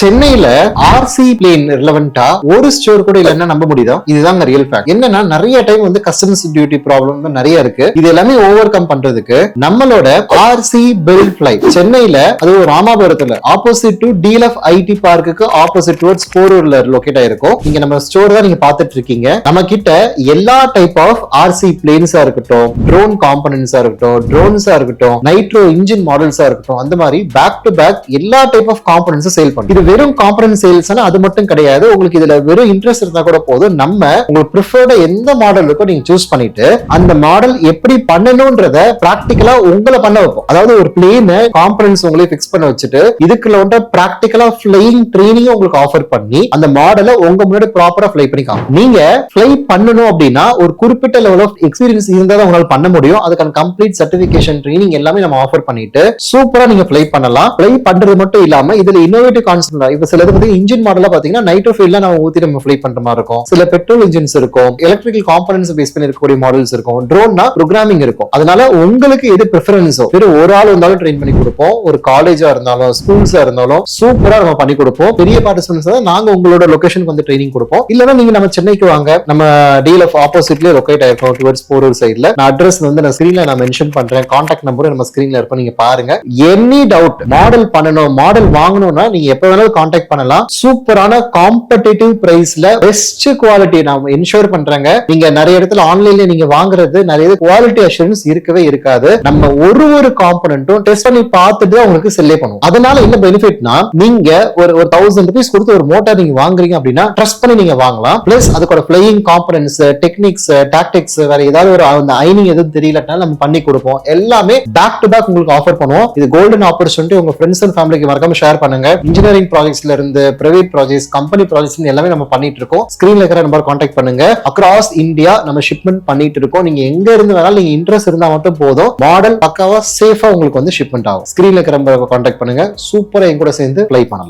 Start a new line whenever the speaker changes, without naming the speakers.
சென்னையில RC plane ரிலவெண்டா ஒரு store கூட இல்லைன்னா நம்ப முடியுதா? இதுதான் ரியல் ஃபேக்ட். என்னன்னா நிறைய டைம் வந்து கஸ்டமர்ஸ் டியூட்டி ப்ராப்ளம் நிறைய இருக்கு. இது எல்லாமே ஓவர் கம் பண்றதுக்கு நம்மளோட ஆர்சி பில் ஃபிளைட் சென்னையில, அது ஒரு ராமாபுரத்துல ஆப்போசிட் டு டிஎல்எஃப் ஐடி பார்க்குக்கு ஆப்போசிட் டுவர்ட்ஸ் போரூர்ல லொகேட் ஆயிருக்கும். இங்க நம்ம ஸ்டோர் தான் நீங்க பாத்துட்டு இருக்கீங்க. நம்ம கிட்ட எல்லா டைப் ஆஃப் ஆர்சி பிளேன்ஸா இருக்கட்டும், ட்ரோன் காம்பனன்ட்ஸா இருக்கட்டும், ட்ரோன்ஸா இருக்கட்டும், நைட்ரோ இன்ஜின் மாடல்ஸா இருக்கட்டும், அந்த மாதிரி பேக் டு பேக் எல்லா டைப் ஆஃப் காம்பனன்ட்ஸ் சேல் பண்ணும். இது வெறும் காம்பனன்ட் சேல்ஸ்னா அது மட்டும் கிடையாது. உங்களுக்கு இதுல வெறும் இன்ட்ரெஸ்ட் இருந்தா கூட போதும், நம்ம உங்களுக்கு ப்ரிஃபர்ட் எந்த மாடல் இருக்கோ நீங்க சூஸ் பண்ணிட்டு அந்த மாடல் எப்படி பண்ணணும்ன்றத பிராக்டிகலா உங்களை பண்ண வைப்போம். அதாவது ஒரு பிளேன் காம்பனன்ட்ஸ் உங்களே ஃபிக்ஸ் பண்ண வச்சுட்டு இதுக்குள்ள வந்து பிராக்டிகலா ஃப்ளையிங் ட்ரைனிங் உங்களுக்கு ஆஃபர் பண்ணி அந்த மாடலை உங்க முன்னாடி ப்ராப்பரா ஃப்ளை பண்ணிக்கலாம். நீங்க ஃப்ளை பண்ணணும் அப்படின்னா ஒரு குறிப்பிட்ட லெவல் ஆஃப் எக்ஸ்பீரியன்ஸ் இருந்தா தான் உங்களால பண்ண முடியும். அதுக்கான கம்ப்ளீட் சர்டிபிகேஷன் ட்ரைனிங் எல்லாமே நம்ம ஆஃபர் பண்ணிட்டு சூப்பரா நீங்க ஃப்ளை பண்ணலாம். ஃப்ளை பண்றது மட்டும் இல்லாம இதுல இன்னோவேட்டிவ் கான்செப்ட் இப்ப சிலது வந்து இன்ஜின் மாடலா பாத்தீங்கன்னா நைட்ரோ ஃபீல்ட்ல நம்ம ஊத்தி நம்ம ஃப்ளை பண்ற மாதிரி இருக்கும். சில பெட்ரோல் இன்ஜின்ஸ் இருக்கும், எலக்ட்ரிக்கல் காம்பனன்ட்ஸ் பேஸ் பண்ணி இருக்கக்கூடிய மாடல்ஸ் இருக்கும், ட்ரோன்னா ப்ரோக்ராமிங் இருக்கும். அதனால உங்களுக்கு எது பிரெஃபரன்ஸோ வெறும் ஒரு ஆள் இருந்தாலும் ட்ரெயின் பண்ணி கொடுப்போம். ஒரு காலேஜா இருந்தாலும் ஸ்கூல்ஸா இருந்தாலும் சூப்பரா நம்ம பண்ணி கொடுப்போம். பெரிய பார்ட்டிசிபென்ட்ஸ் நாங்க உங்களோட லொகேஷனுக்கு வந்து ட்ரைனிங் கொடுப்போம். இல்லனா நீங்க நம்ம சென்னைக்கு வாங்க, நம்ம டிஎல்எஃப் ஆப்போசிட்லயே லொகேட் ஆயிருக்கோம் டுவர்ட்ஸ் போரூர் சைடுல. நான் அட்ரஸ் வந்து நான் ஸ்கிரீன்ல நான் மென்ஷன் பண்றேன். கான்டாக்ட் நம்பரும் நம்ம ஸ்கிரீன்ல இருக்கும், நீங்க பாருங்க. எனி டவுட் மாடல் பண்ணணும், மாடல் வாங்கணும்னா நீங்க எப்ப வேணாலும் கான்டாக்ட் பண்ணலாம். சூப்பரான காம்படிட்டிவ் பிரைஸ்ல பெஸ்ட் குவாலிட்டி நான் என்ஷூர் பண்றேங்க. நீங்க நிறைய இடத்துல ஆன்லைன்ல நீங்க வாங்குறது நிறைய குவாலிட்டி அஷூரன்ஸ் இருக்கவே இருக்காது. நம்ம ஒரு காம்பனன்ட்டும் டெஸ்ட் பண்ணி பார்த்துட்டு தான் உங்களுக்கு செல்லே பண்ணுவோம். அதனால என்ன பெனிஃபிட்னா, நீங்க ஒரு 1000 ரூபீஸ் கொடுத்து ஒரு மோட்டார் நீங்க வாங்குறீங்க அப்படின்னா ட்ரஸ்ட் பண்ணி நீங்க வாங்கலாம். பிளஸ் அதுக்கு ஃபிளையிங் காம்பனன்ட்ஸ், டெக்னிக்ஸ், டாக்டிக்ஸ், வேற ஏதாவது ஒரு அந்த ஐனிங் எதுவும் தெரியலன்னா நம்ம பண்ணி கொடுப்போம். எல்லாமே பேக் டு பேக் உங்களுக்கு ஆஃபர் பண்ணுவோம். இது கோல்டன் ஆப்பர்ச்சுனிட்டி. உங்க ஃப்ரெண்ட்ஸ் அண்ட் ஃபேமிலிக்கு மறக்காம ஷேர் பண்ணுங்க. இன்ஜினியரிங் ப்ராஜெக்ட்ஸ்ல இருந்து பிரைவேட் ப்ராஜெக்ட்ஸ், கம்பெனி ப்ராஜெக்ட்ஸ் எல்லாமே நம்ம பண்ணிட்டு இருக்கோம். ஸ்கிரீன்ல இருக்கிற நம்பர் கான்டாக்ட் பண்ணுங்க. அக்ராஸ் இந்தியா நம்ம ஷிப்மெண்ட் பண்ணிட்டு இருக்கோம். நீங்க எங்க இருந்து வேணாலும் நீங்க இன்ட்ரெஸ்ட் இருந்தா மட்டும் போதும், மாடல் பக்காவா சேஃபா உங்களுக்கு வந்து ஷிப்மெண்ட் ஆகும். ஸ்கிரீன்ல இருக்கிற நம்பர் கான்டாக்ட் பண்ணுங்க. சூப்பரா என் கூட சேர்ந்து ஃப்ளை பண்ணலாம்.